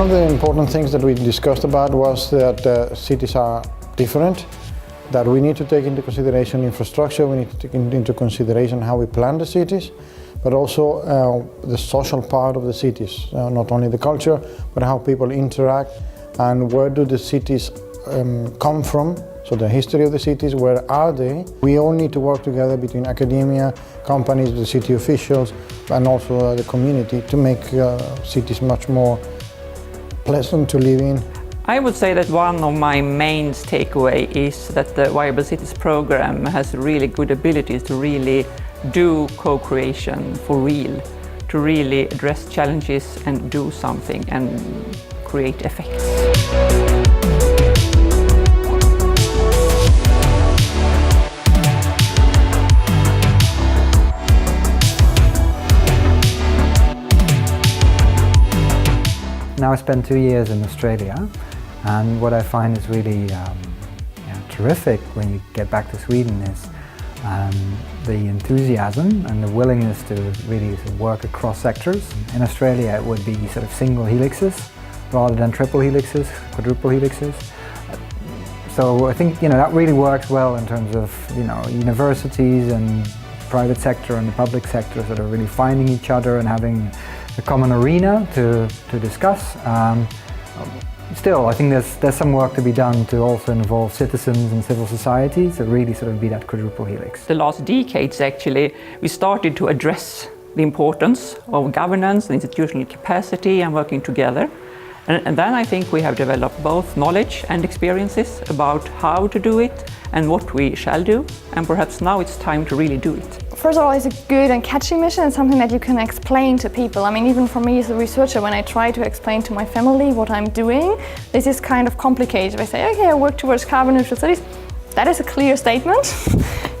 of the important things that we discussed about was that cities are different, that we need to take into consideration infrastructure, we need to take into consideration how we plan the cities, but also the social part of the cities, not only the culture, but how people interact and where do the cities come from, so the history of the cities, where are they? We all need to work together between academia, companies, the city officials, and also the community to make cities much more pleasant to live in. I would say that one of my main takeaway is that the Viable Cities program has really good abilities to really do co-creation for real, to really address challenges and do something and create effects. Now I spent 2 years in Australia, and what I find is really terrific when you get back to Sweden is the enthusiasm and the willingness to really work across sectors. In Australia it would be sort of single helixes rather than triple helixes, quadruple helixes. So I think that really works well in terms of universities and private sector and the public sector sort of really finding each other and having a common arena to discuss. Still, I think there's some work to be done to also involve citizens and civil society to really sort of be that quadruple helix. The last decades actually, we started to address the importance of governance and institutional capacity and working together. And then I think we have developed both knowledge and experiences about how to do it and what we shall do, and perhaps now it's time to really do it. First of all, it's a good and catchy mission. It's something that you can explain to people. I mean, even for me as a researcher, when I try to explain to my family what I'm doing, this is kind of complicated. I say, okay, I work towards carbon neutral cities. That is a clear statement.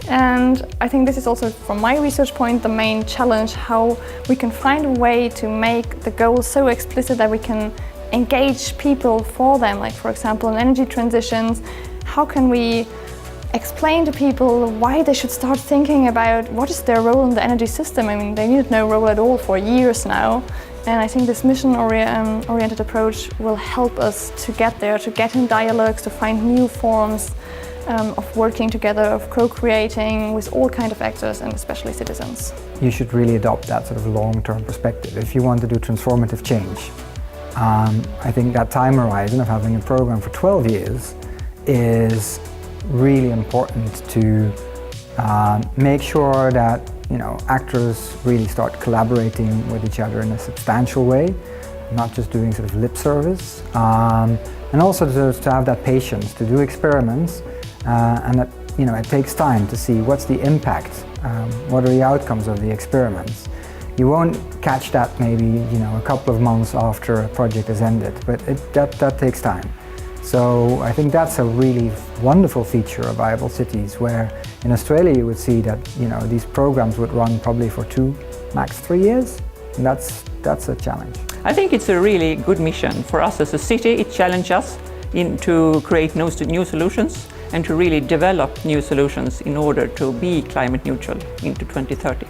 And I think this is also, from my research point, the main challenge, how we can find a way to make the goals so explicit that we can engage people for them. Like, for example, in energy transitions, how can we explain to people why they should start thinking about what is their role in the energy system. I mean, they needed no role at all for years now. And I think this mission-oriented approach will help us to get there, to get in dialogues, to find new forms of working together, of co-creating with all kinds of actors and especially citizens. You should really adopt that sort of long-term perspective if you want to do transformative change. I think that time horizon of having a program for 12 years is really important to make sure that actors really start collaborating with each other in a substantial way, not just doing sort of lip service, and also to have that patience to do experiments, and that it takes time to see what's the impact, what are the outcomes of the experiments. You won't catch that maybe a couple of months after a project has ended, but that takes time. So I think that's a really wonderful feature of Viable Cities, where in Australia you would see that these programs would run probably for 2, max 3 years, and that's a challenge. I think it's a really good mission for us as a city. It challenges us to create new solutions and to really develop new solutions in order to be climate neutral into 2030.